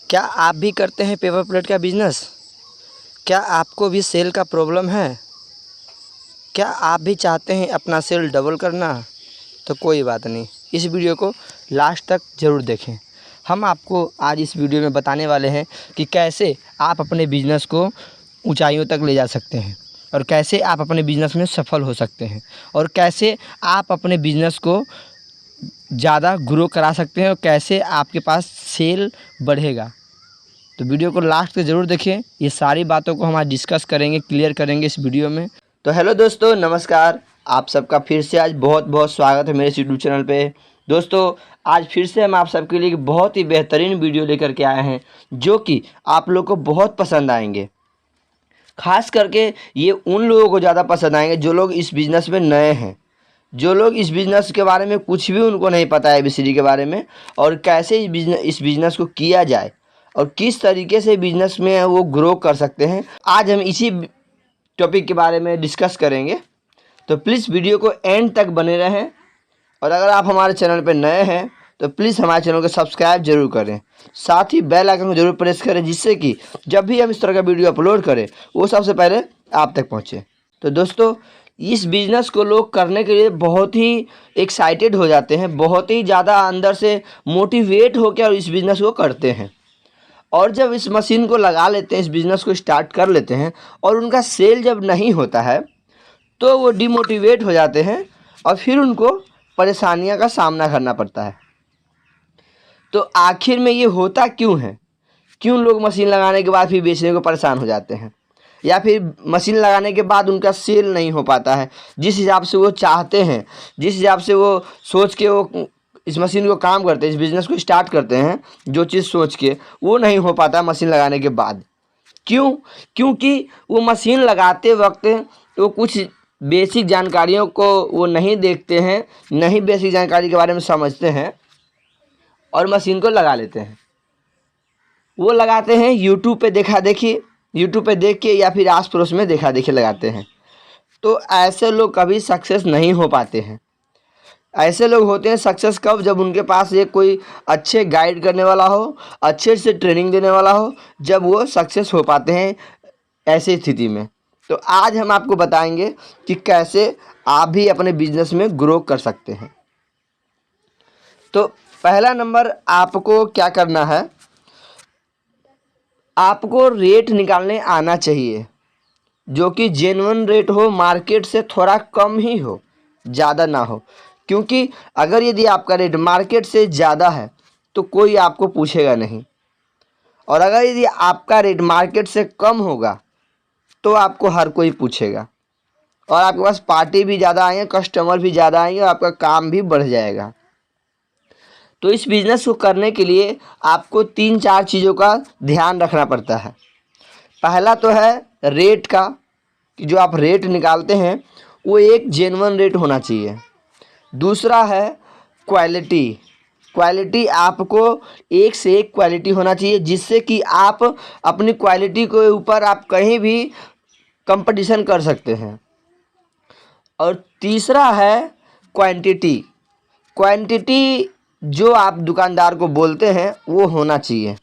क्या आप भी करते हैं पेपर प्लेट का बिज़नेस? क्या आपको भी सेल का प्रॉब्लम है? क्या आप भी चाहते हैं अपना सेल डबल करना? तो कोई बात नहीं, इस वीडियो को लास्ट तक ज़रूर देखें। हम आपको आज इस वीडियो में बताने वाले हैं कि कैसे आप अपने बिज़नेस को ऊंचाइयों तक ले जा सकते हैं और कैसे आप अपने बिज़नेस में सफल हो सकते हैं और कैसे आप अपने बिज़नेस को ज़्यादा ग्रो करा सकते हैं और कैसे आपके पास सेल बढ़ेगा। तो वीडियो को लास्ट तक ज़रूर देखें। ये सारी बातों को हम आज डिस्कस करेंगे, क्लियर करेंगे इस वीडियो में। तो हेलो दोस्तों, नमस्कार। आप सबका फिर से आज बहुत बहुत स्वागत है मेरे यूट्यूब चैनल पे। दोस्तों, आज फिर से हम आप सबके लिए बहुत ही बेहतरीन वीडियो लेकर के आए हैं जो कि आप लोग को बहुत पसंद आएंगे। ख़ास करके ये उन लोगों को ज़्यादा पसंद आएंगे जो लोग इस बिज़नेस में नए हैं, जो लोग इस बिज़नेस के बारे में कुछ भी उनको नहीं पता है ABCD के बारे में, और कैसे इस बिज़नेस को किया जाए और किस तरीके से बिज़नेस में वो ग्रो कर सकते हैं। आज हम इसी टॉपिक के बारे में डिस्कस करेंगे। तो प्लीज़ वीडियो को एंड तक बने रहें, और अगर आप हमारे चैनल पर नए हैं तो प्लीज़ हमारे चैनल को सब्सक्राइब जरूर करें, साथ ही बेल आइकन को जरूर प्रेस करें, जिससे कि जब भी हम इस तरह का वीडियो अपलोड करें वो सबसे पहले आप तक पहुँचे। तो दोस्तों, इस बिज़नेस को लोग करने के लिए बहुत ही एक्साइटेड हो जाते हैं, बहुत ही ज़्यादा अंदर से मोटिवेट होकर और इस बिज़नेस को करते हैं। और जब इस मशीन को लगा लेते हैं, इस बिज़नेस को स्टार्ट कर लेते हैं और उनका सेल जब नहीं होता है तो वो डिमोटिवेट हो जाते हैं और फिर उनको परेशानियों का सामना करना पड़ता है। तो आखिर में ये होता क्यों है? क्यों लोग मशीन लगाने के बाद फिर बेचने को परेशान हो जाते हैं, या फिर मशीन लगाने के बाद उनका सेल नहीं हो पाता है जिस हिसाब से वो चाहते हैं, जिस हिसाब से वो सोच के वो इस मशीन को काम करते हैं, इस बिज़नेस को स्टार्ट करते हैं, जो चीज़ सोच के वो नहीं हो पाता मशीन लगाने के बाद। क्यों? क्योंकि वो मशीन लगाते वक्त वो कुछ बेसिक जानकारियों को वो नहीं देखते हैं, नहीं बेसिक जानकारी के बारे में समझते हैं और मशीन को लगा लेते हैं। वो लगाते हैं यूट्यूब पे देखा देखी, यूट्यूब पे देख के या फिर आस पड़ोस में देखा देखी लगाते हैं। तो ऐसे लोग कभी सक्सेस नहीं हो पाते हैं। ऐसे लोग होते हैं सक्सेस कब? जब उनके पास एक कोई अच्छे गाइड करने वाला हो, अच्छे से ट्रेनिंग देने वाला हो, जब वो सक्सेस हो पाते हैं ऐसी स्थिति में। तो आज हम आपको बताएंगे कि कैसे आप भी अपने बिजनेस में ग्रो कर सकते हैं। तो पहला नंबर, आपको क्या करना है, आपको रेट निकालने आना चाहिए जो कि जेन्युइन रेट हो, मार्केट से थोड़ा कम ही हो, ज़्यादा ना हो। क्योंकि अगर यदि आपका रेट मार्केट से ज़्यादा है तो कोई आपको पूछेगा नहीं, और अगर यदि आपका रेट मार्केट से कम होगा तो आपको हर कोई पूछेगा, और आपके पास पार्टी भी ज़्यादा आएंगे, कस्टमर भी ज़्यादा आएंगे और आपका काम भी बढ़ जाएगा। तो इस बिज़नेस को करने के लिए आपको 3-4 चीज़ों का ध्यान रखना पड़ता है। पहला तो है रेट का, कि जो आप रेट निकालते हैं वो एक जेन्युइन रेट होना चाहिए। दूसरा है क्वालिटी। क्वालिटी आपको एक से एक क्वालिटी होना चाहिए, जिससे कि आप अपनी क्वालिटी के ऊपर आप कहीं भी कंपटीशन कर सकते हैं। और तीसरा है क्वांटिटी। क्वांटिटी जो आप दुकानदार को बोलते हैं वो होना चाहिए।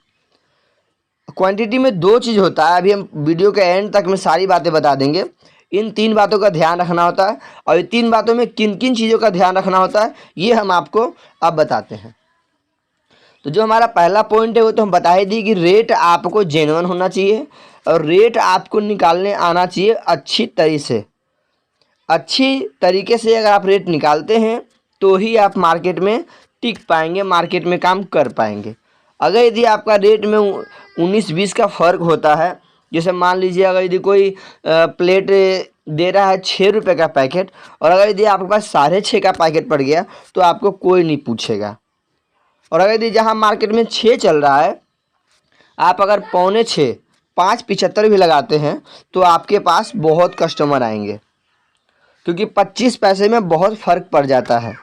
क्वांटिटी में 2 चीज़ होता है, अभी हम वीडियो के एंड तक में सारी बातें बता देंगे। इन 3 बातों का ध्यान रखना होता है, और ये 3 बातों में किन किन चीज़ों का ध्यान रखना होता है ये हम आपको अब बताते हैं। तो जो हमारा पहला पॉइंट है वो तो हम बता ही दी कि रेट आपको जेन्युइन होना चाहिए, और रेट आपको निकालने आना चाहिए अच्छी तरीके से। अगर आप रेट निकालते हैं तो ही आप मार्केट में टिक पाएंगे, मार्केट में काम कर पाएंगे। अगर यदि आपका रेट में 19-20 का फ़र्क होता है, जैसे मान लीजिए अगर यदि कोई प्लेट दे रहा है 6 रुपये का पैकेट, और अगर यदि आपके पास 6.5 का पैकेट पड़ गया तो आपको कोई नहीं पूछेगा। और अगर यदि जहाँ मार्केट में 6 चल रहा है, आप अगर 5.25, 5.75 भी लगाते हैं तो आपके पास बहुत कस्टमर आएंगे, क्योंकि 25 पैसे में बहुत फ़र्क पड़ जाता है।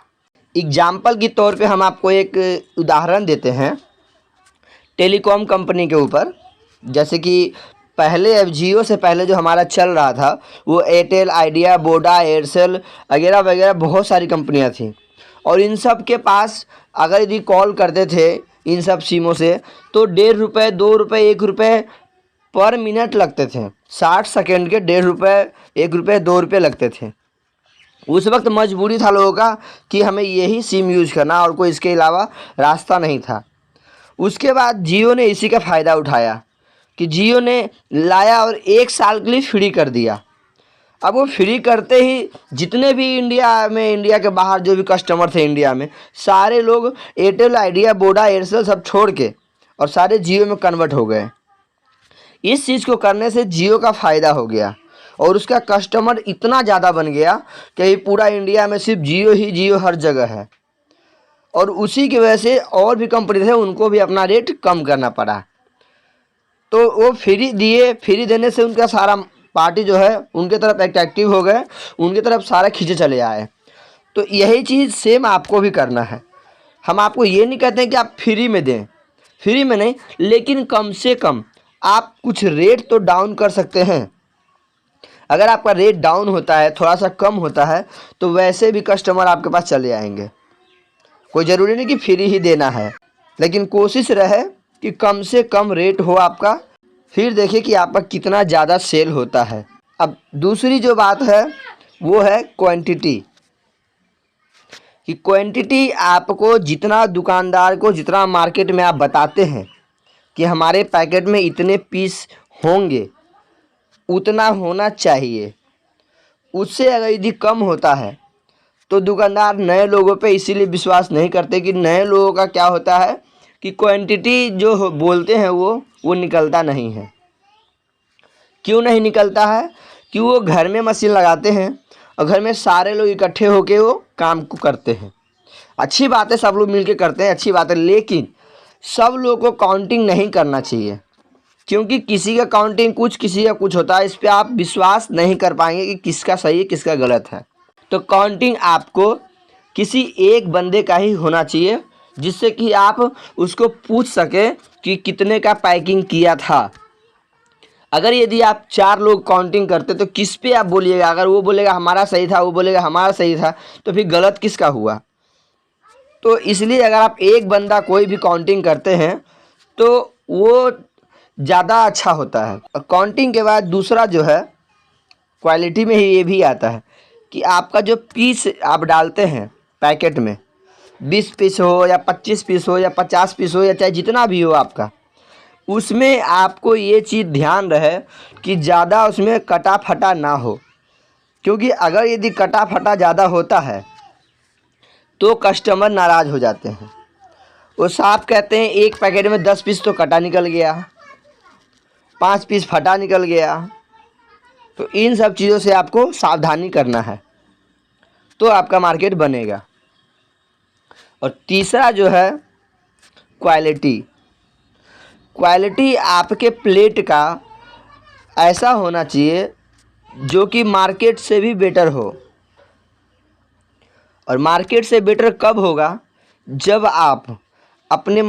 एग्जाम्पल के तौर पे हम आपको एक उदाहरण देते हैं टेलीकॉम कंपनी के ऊपर। जैसे कि पहले, अब जियो से पहले जो हमारा चल रहा था वो एयरटेल, आइडिया, वोडा, एयरसेल वगैरह वगैरह बहुत सारी कंपनियां थी, और इन सब के पास अगर यदि कॉल करते थे इन सब सिमों से, तो 1.5 रुपये 2 रुपये 1 रुपये पर मिनट लगते थे। 60 सेकेंड के 1.5 रुपये 1 रुपये 2 रुपये लगते थे। उस वक्त मजबूरी था लोगों का कि हमें यही सिम यूज करना और कोई इसके अलावा रास्ता नहीं था। उसके बाद जियो ने इसी का फ़ायदा उठाया कि जियो ने लाया और 1 साल के लिए फ्री कर दिया। अब वो फ्री करते ही जितने भी इंडिया के बाहर जो भी कस्टमर थे इंडिया में, सारे लोग एयरटेल, आइडिया, वोडा, एयरसेल सब छोड़ के और सारे जियो में कन्वर्ट हो गए। इस चीज़ को करने से जियो का फ़ायदा हो गया और उसका कस्टमर इतना ज़्यादा बन गया कि पूरा इंडिया में सिर्फ जियो ही जियो हर जगह है। और उसी की वजह से और भी कंपनी थे, उनको भी अपना रेट कम करना पड़ा। तो वो फ्री दिए, फ्री देने से उनका सारा पार्टी जो है उनके तरफ अट्रैक्टिव हो गए, उनकी तरफ सारा खींचे चले आए। तो यही चीज़ सेम आपको भी करना है। हम आपको ये नहीं कहते हैं कि आप फ्री में दें, फ्री में नहीं, लेकिन कम से कम आप कुछ रेट तो डाउन कर सकते हैं। अगर आपका रेट डाउन होता है, थोड़ा सा कम होता है, तो वैसे भी कस्टमर आपके पास चले आएंगे। कोई ज़रूरी नहीं कि फ्री ही देना है, लेकिन कोशिश रहे कि कम से कम रेट हो आपका, फिर देखिए कि आपका कितना ज़्यादा सेल होता है। अब दूसरी जो बात है वो है क्वांटिटी, कि क्वांटिटी आपको जितना दुकानदार को जितना मार्केट में आप बताते हैं कि हमारे पैकेट में इतने पीस होंगे, उतना होना चाहिए। उससे अगर यदि कम होता है तो दुकानदार नए लोगों पे इसीलिए विश्वास नहीं करते कि नए लोगों का क्या होता है कि क्वांटिटी जो बोलते हैं वो निकलता नहीं है। क्यों नहीं निकलता है? कि वो घर में मशीन लगाते हैं और घर में सारे लोग इकट्ठे होके वो काम को करते हैं। अच्छी बात है, सब लोग मिलके करते हैं, अच्छी बात है, लेकिन सब लोगों को काउंटिंग नहीं करना चाहिए, क्योंकि किसी का काउंटिंग कुछ, किसी का कुछ होता है। इस पर आप विश्वास नहीं कर पाएंगे कि किसका सही है किसका गलत है। तो काउंटिंग आपको किसी एक बंदे का ही होना चाहिए, जिससे कि आप उसको पूछ सके कि कितने का पैकिंग किया था। अगर यदि आप 4 लोग काउंटिंग करते तो किस पे आप बोलिएगा? अगर वो बोलेगा हमारा सही था, वो बोलेगा हमारा सही था, तो फिर गलत किसका हुआ? तो इसलिए अगर आप एक बंदा कोई भी काउंटिंग करते हैं तो वो ज़्यादा अच्छा होता है। और काउंटिंग के बाद दूसरा जो है क्वालिटी में ही ये भी आता है कि आपका जो पीस आप डालते हैं पैकेट में, 20 पीस हो या 25 पीस हो या 50 पीस हो या चाहे जितना भी हो आपका, उसमें आपको ये चीज़ ध्यान रहे कि ज़्यादा उसमें कटा फटा ना हो। क्योंकि अगर यदि कटा फटा ज़्यादा होता है तो कस्टमर नाराज़ हो जाते हैं। वो साफ कहते हैं एक पैकेट में 10 पीस तो कटा निकल गया, 5 पीस फटा निकल गया। तो इन सब चीज़ों से आपको सावधानी करना है, तो आपका मार्केट बनेगा। और तीसरा जो है क्वालिटी। क्वालिटी आपके प्लेट का ऐसा होना चाहिए जो कि मार्केट से भी बेटर हो। और मार्केट से बेटर कब होगा? जब आप अपने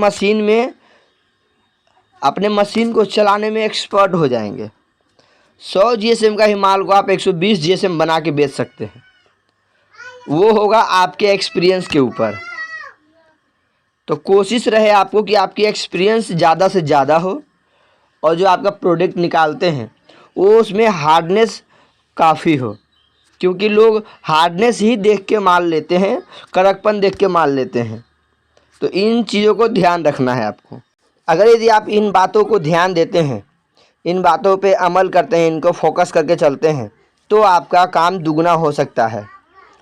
मशीन को चलाने में एक्सपर्ट हो जाएंगे। 100 जीएसएम का ही माल को आप 120 जीएसएम बना के बेच सकते हैं। वो होगा आपके एक्सपीरियंस के ऊपर। तो कोशिश रहे आपको कि आपकी एक्सपीरियंस ज़्यादा से ज़्यादा हो और जो आपका प्रोडक्ट निकालते हैं वो उसमें हार्डनेस काफ़ी हो, क्योंकि लोग हार्डनेस ही देख के माल लेते हैं, कड़कपन देख के माल लेते हैं। तो इन चीज़ों को ध्यान रखना है आपको। अगर यदि आप इन बातों को ध्यान देते हैं, इन बातों पे अमल करते हैं, इनको फोकस करके चलते हैं, तो आपका काम दुगना हो सकता है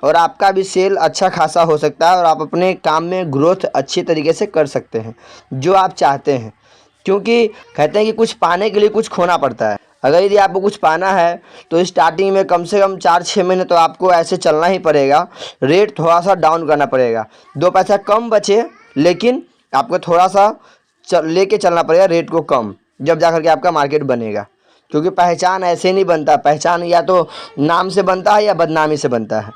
और आपका भी सेल अच्छा खासा हो सकता है और आप अपने काम में ग्रोथ अच्छी तरीके से कर सकते हैं जो आप चाहते हैं। क्योंकि कहते हैं कि कुछ पाने के लिए कुछ खोना पड़ता है। अगर यदि आपको कुछ पाना है तो स्टार्टिंग में कम से कम 4-6 महीने तो आपको ऐसे चलना ही पड़ेगा। रेट थोड़ा सा डाउन करना पड़ेगा, 2 पैसा कम बचे, लेकिन आपको थोड़ा सा लेके चलना पड़ेगा रेट को कम, जब जा कर के आपका मार्केट बनेगा। क्योंकि पहचान ऐसे नहीं बनता, पहचान या तो नाम से बनता है या बदनामी से बनता है,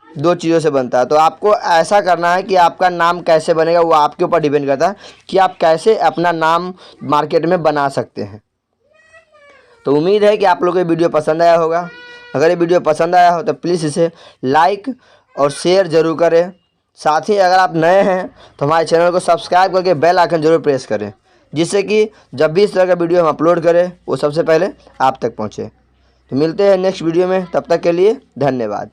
2 चीज़ों से बनता है। तो आपको ऐसा करना है कि आपका नाम कैसे बनेगा वो आपके ऊपर डिपेंड करता है कि आप कैसे अपना नाम मार्केट में बना सकते हैं। तो उम्मीद है कि आप लोगों को ये वीडियो पसंद आया होगा। अगर ये वीडियो पसंद आया हो तो प्लीज़ इसे लाइक और शेयर ज़रूर करें। साथ ही अगर आप नए हैं तो हमारे चैनल को सब्सक्राइब करके बेल आइकन जरूर प्रेस करें, जिससे कि जब भी इस तरह का वीडियो हम अपलोड करें वो सबसे पहले आप तक पहुँचे। तो मिलते हैं नेक्स्ट वीडियो में, तब तक के लिए धन्यवाद।